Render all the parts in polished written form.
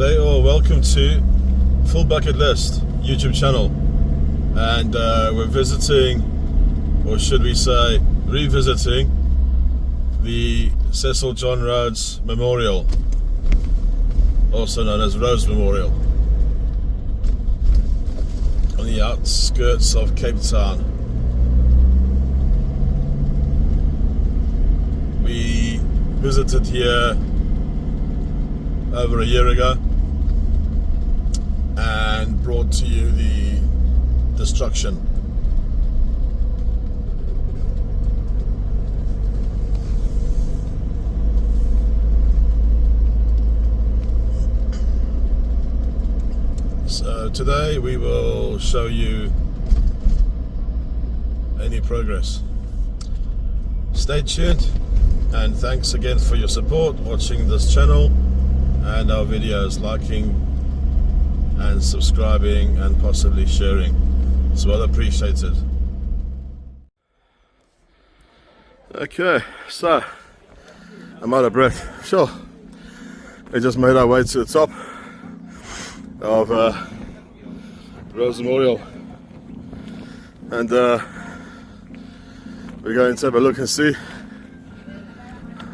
day, or welcome to Full Bucket List YouTube channel. And we're visiting, or should we say revisiting, the Cecil John Rhodes Memorial, also known as Rhodes Memorial, on the outskirts of Cape Town. We visited here over a year ago and brought to you the destruction. So today we will show you any progress. Stay tuned, and thanks again for your support watching this channel and our videos, liking and subscribing and possibly sharing. It's well appreciated. Okay, so I'm out of breath. Sure, we just made our way to the top of Rhodes Memorial, and we're going to have a look and see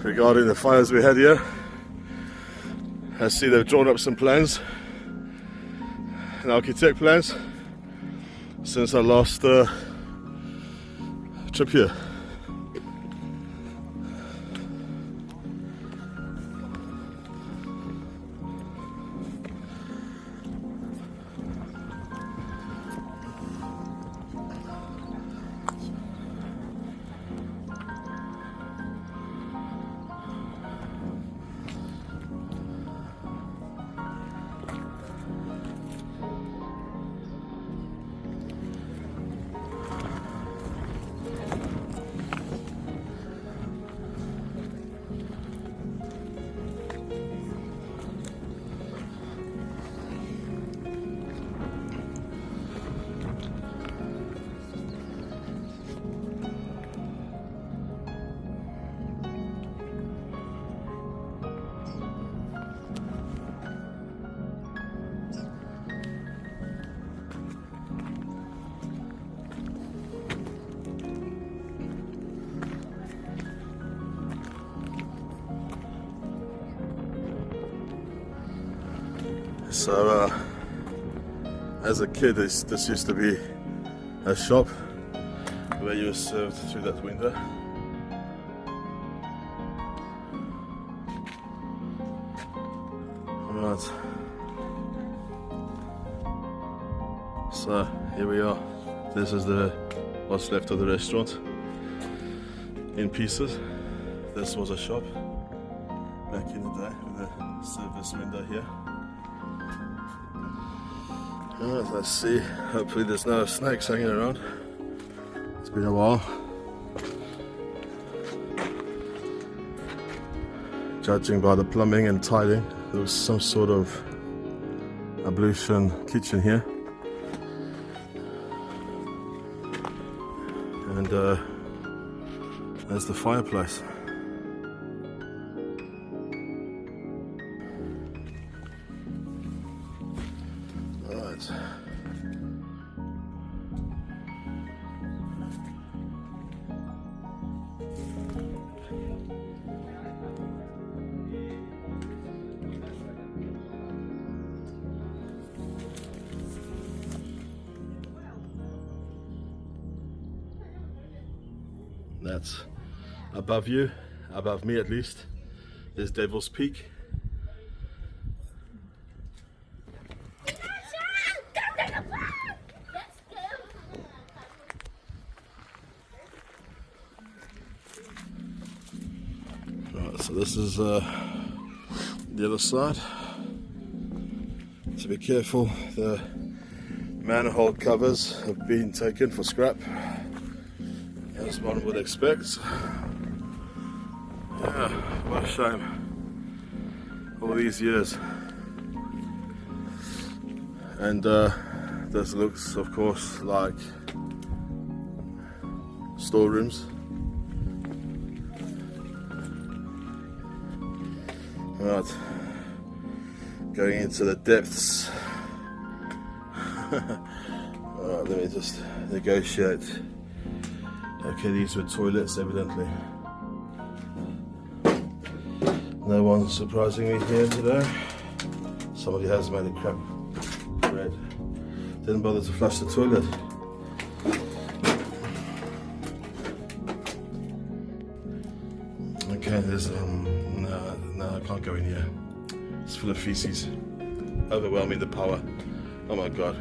regarding the fires we had here. I see they've drawn up some plans and architect plans since our last trip here. So, as a kid, this used to be a shop where you were served through that window. Right. So here we are. This is what's left of the restaurant in pieces. This was a shop back in the day with a service window here. Alright, let's see. Hopefully there's no snakes hanging around. It's been a while. Judging by the plumbing and tiling, there was some sort of ablution kitchen here. And there's the fireplace. That's above you, above me at least, is Devil's Peak. Right, so this is the other side. So be careful, the manhole covers have been taken for scrap, as one would expect. Yeah, what a shame. All these years. And this looks, of course, like storerooms. Right, Going into the depths. Alright, let me just negotiate. Okay, these were toilets evidently. No one surprising me here today. Somebody has made a crap bread. Didn't bother to flush the toilet. Okay, there's no, I can't go in here. It's full of feces, overwhelming the power. Oh my god.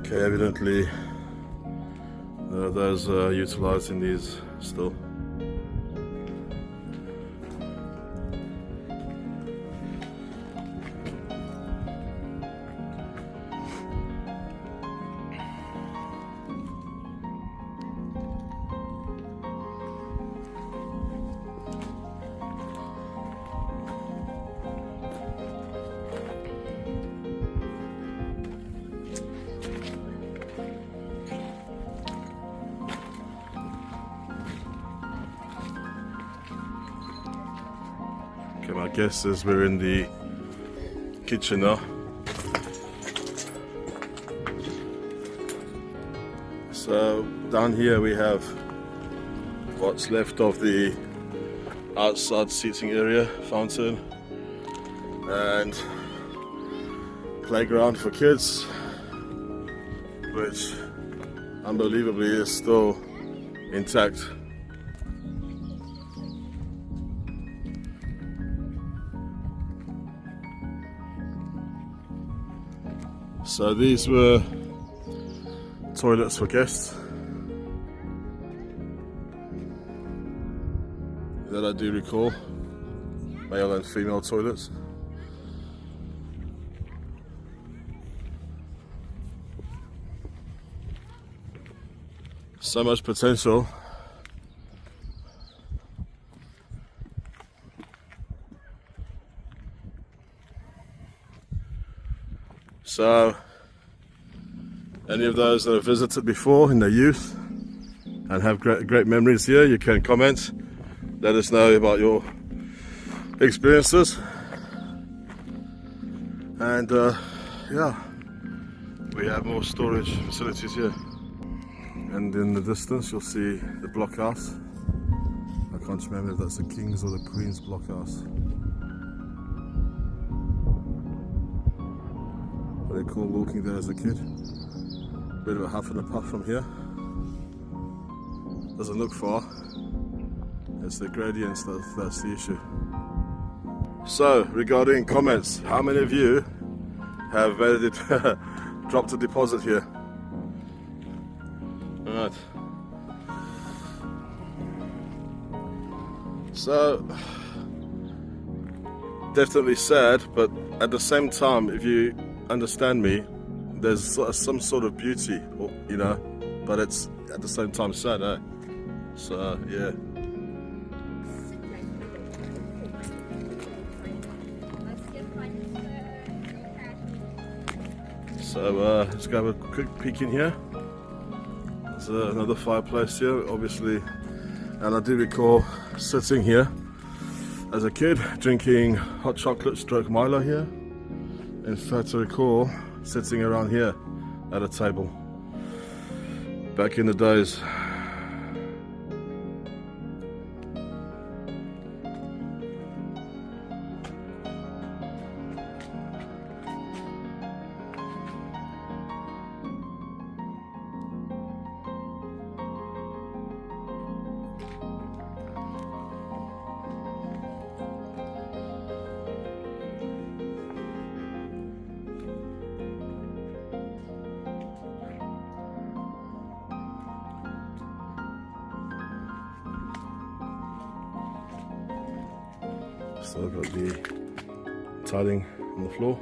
Okay, evidently those are utilizing these still. Okay, my guess is we're in the kitchen now. So down here we have what's left of the outside seating area, fountain, and playground for kids, which unbelievably is still intact. So these were toilets for guests that I do recall, male and female toilets. So much potential. So, any of those that have visited before in their youth and have great memories here, you can comment. Let us know about your experiences. And yeah, we have more storage facilities here. And in the distance you'll see the blockhouse. I can't remember if that's the King's or the Queen's blockhouse. Very cool walking there as a kid. Bit of a huff and a puff from here. Doesn't look far. It's the gradients that's the issue. So, regarding comments, how many of you have made it dropped a deposit here? Alright. So, definitely sad, but at the same time, if you understand me, there's some sort of beauty, you know, but it's at the same time sad, eh? So, yeah. So, let's go have a quick peek in here. There's another fireplace here, obviously, and I do recall sitting here as a kid, drinking hot chocolate stroke Milo here. In fact, I recall sitting around here at a table back in the days. So I've got the tiling on the floor.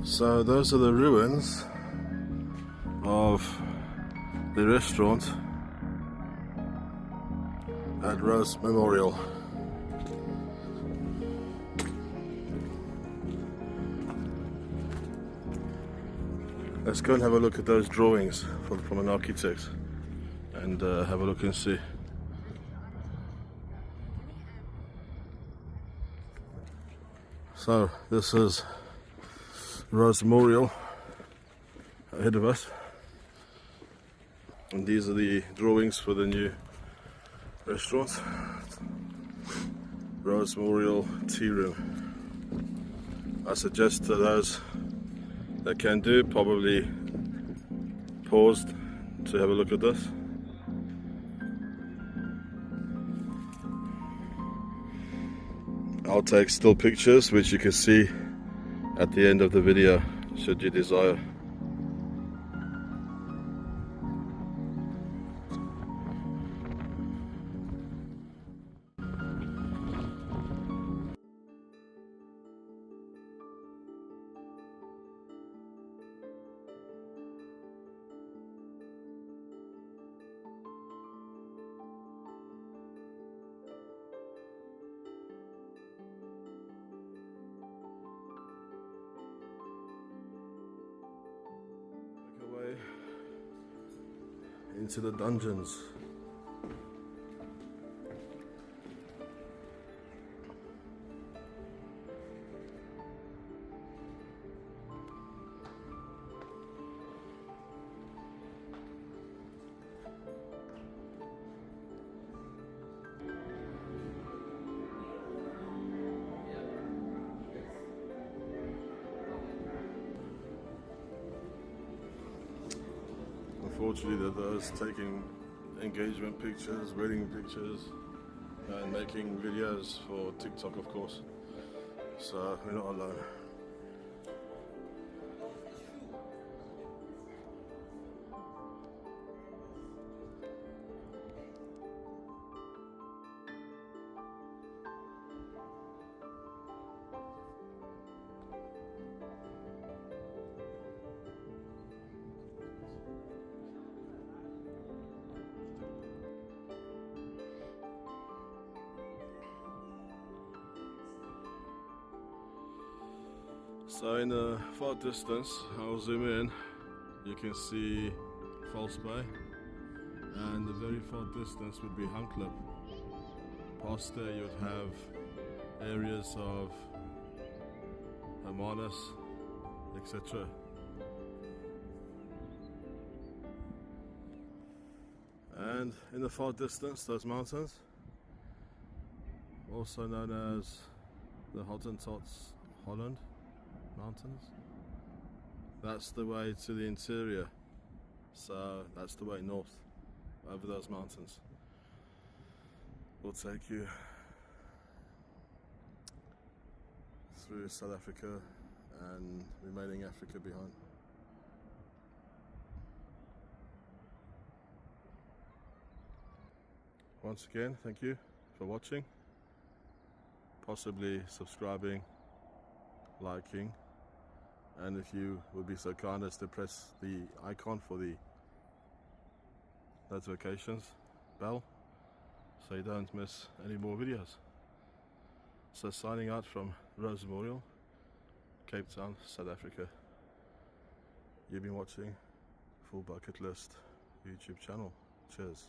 So those are the ruins of the restaurant at Rhodes Memorial. Let's go and have a look at those drawings from an architect and have a look and see. So this is Rhodes Memorial ahead of us, and these are the drawings for the new restaurant, Rhodes Memorial Tea Room. I suggest to those that can do, probably pause to have a look at this. I'll take still pictures which you can see at the end of the video should you desire. Away into the dungeons. Unfortunately, there are those taking engagement pictures, wedding pictures, and making videos for TikTok, of course. So we're not alone. So in the far distance, I'll zoom in, you can see False Bay, and the very far distance would be Hunt Club. Past there you'd have areas of Hermanus, etc. And in the far distance, those mountains, also known as the Hottentots Holland Mountains. That's the way to the interior, so that's the way north over those mountains. We'll take you through South Africa and remaining Africa behind. Once again, thank you for watching, possibly subscribing, liking, and if you would be so kind as to press the icon for the notifications bell so you don't miss any more videos. So signing out from Rhodes Memorial, Cape Town, South Africa. You've been watching Full Bucket List YouTube channel. Cheers.